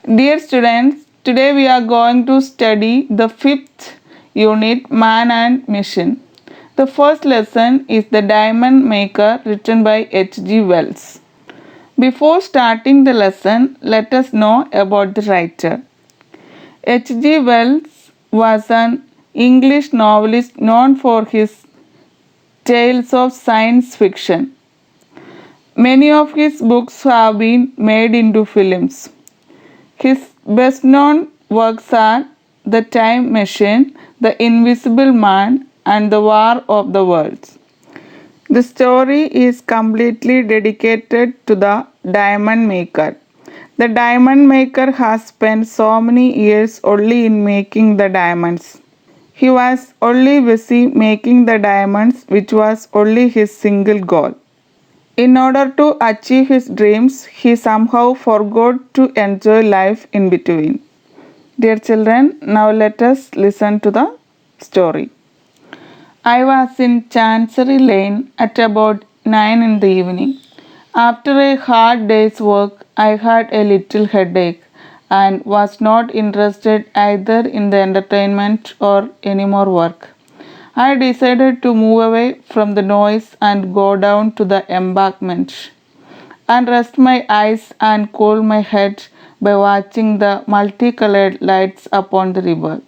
Dear students, today we are going to study the fifth unit, Man and Mission. The first lesson is The Diamond Maker, written by H.G. Wells. Before starting the lesson, let us know about the writer. H.G. Wells was an English novelist known for his tales of science fiction. Many of his books have been made into films. His best known works are The Time Machine, The Invisible Man, and The War of the Worlds. The story is completely dedicated to the diamond maker. The diamond maker has spent so many years only in making the diamonds. He was only busy making the diamonds, which was only his single goal. In order to achieve his dreams, he somehow forgot to enjoy life in between. Dear children, now let us listen to the story. I was in Chancery Lane at about 9 in the evening. After a hard day's work, I had a little headache and was not interested either in the entertainment or any more work. I decided to move away from the noise and go down to the embankment and rest my eyes and cool my head by watching the multicolored lights upon the river.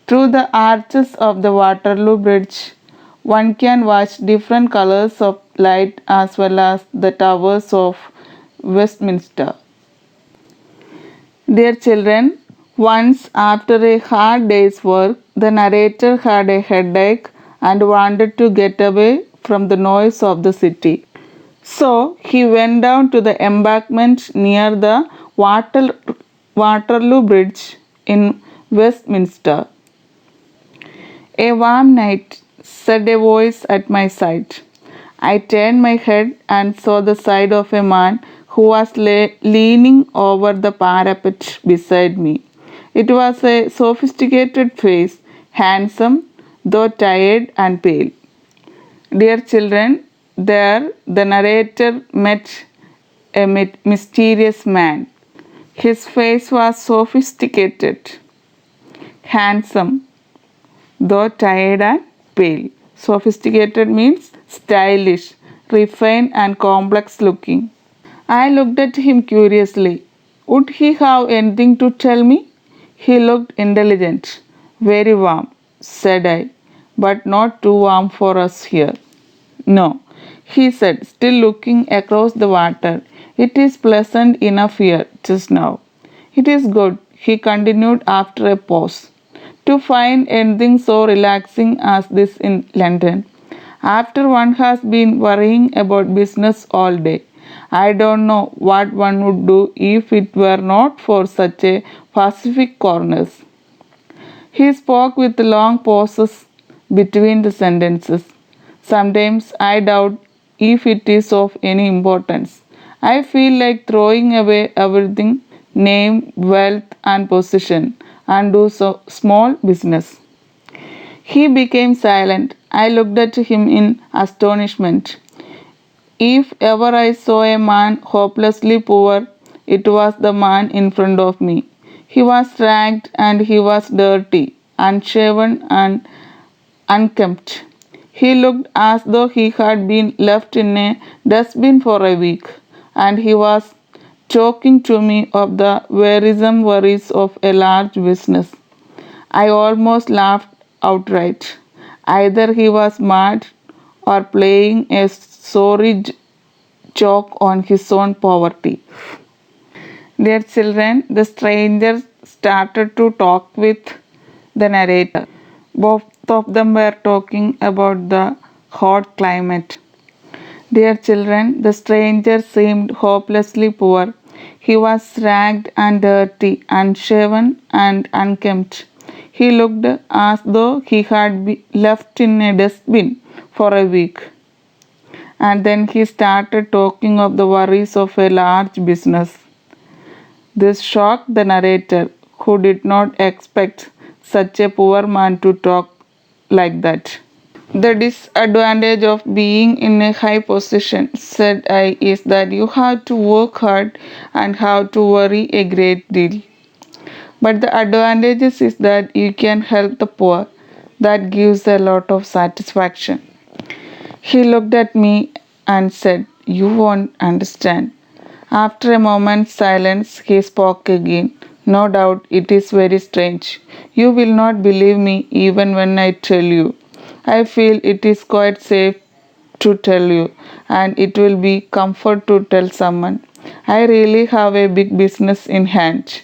Through the arches of the Waterloo Bridge, one can watch different colors of light as well as the towers of Westminster. Dear children, once after a hard day's work, the narrator had a headache and wanted to get away from the noise of the city. So he went down to the embankment near the Waterloo Bridge in Westminster. "A warm night," said a voice at my side. I turned my head and saw the side of a man who was leaning over the parapet beside me. It was a sophisticated face, handsome, though tired and pale. Dear children, there the narrator met a mysterious man. His face was sophisticated, handsome, though tired and pale. Sophisticated means stylish, refined, and complex looking. I looked at him curiously. Would he have anything to tell me? He looked intelligent. "Very warm," said I, "but not too warm for us here." "No," he said, still looking across the water. "It is pleasant enough here just now." "It is good," he continued after a pause, "to find anything so relaxing as this in London. After one has been worrying about business all day, I don't know what one would do if it were not for such a pacific corners." He spoke with long pauses between the sentences. Sometimes I doubt if it is of any importance. I feel like throwing away everything, name, wealth, and position, and do so small business. He became silent. I looked at him in astonishment. If ever I saw a man hopelessly poor, it was the man in front of me. He was ragged and he was dirty, unshaven and unkempt. He looked as though he had been left in a dustbin for a week, and he was talking to me of the wearisome worries of a large business. I almost laughed outright. Either he was mad or playing a sorry joke on his own poverty. Dear children, the stranger started to talk with the narrator. Both of them were talking about the hot climate. Dear children, the stranger seemed hopelessly poor. He was ragged and dirty, unshaven and unkempt. He looked as though he had been left in a dustbin for a week. And then he started talking of the worries of a large business. This shocked the narrator, who did not expect such a poor man to talk like that. The disadvantage of being in a high position, said I, is that you have to work hard and have to worry a great deal. But the advantages is that you can help the poor. That gives a lot of satisfaction. He looked at me and said, "You won't understand." After a moment's silence, he spoke again. "No doubt it is very strange. You will not believe me even when I tell you. I feel it is quite safe to tell you, and it will be comfort to tell someone. I really have a big business in hand,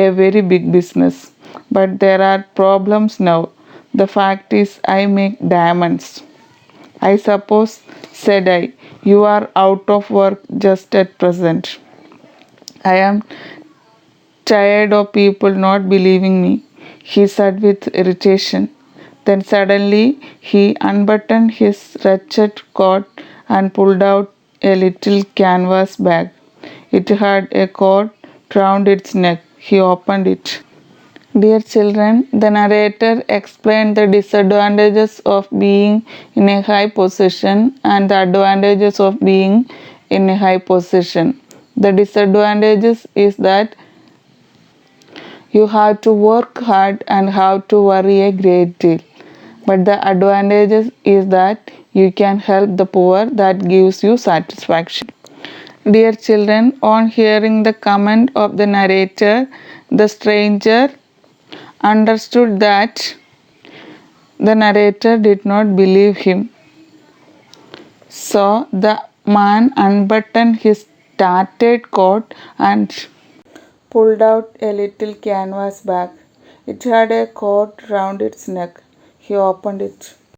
a very big business. But there are problems now. The fact is, I make diamonds." "I suppose," said I, "you are out of work just at present." "I am tired of people not believing me," he said with irritation. Then suddenly he unbuttoned his wretched coat and pulled out a little canvas bag. It had a cord round its neck. He opened it. Dear children, the narrator explained the disadvantages of being in a high position and the advantages of being in a high position. The disadvantages is that you have to work hard and have to worry a great deal. But the advantages is that you can help the poor. That gives you satisfaction. Dear children, on hearing the comment of the narrator, the stranger understood that the narrator did not believe him. So the man unbuttoned his tattered coat and pulled out a little canvas bag. It had a cord round its neck. He opened it.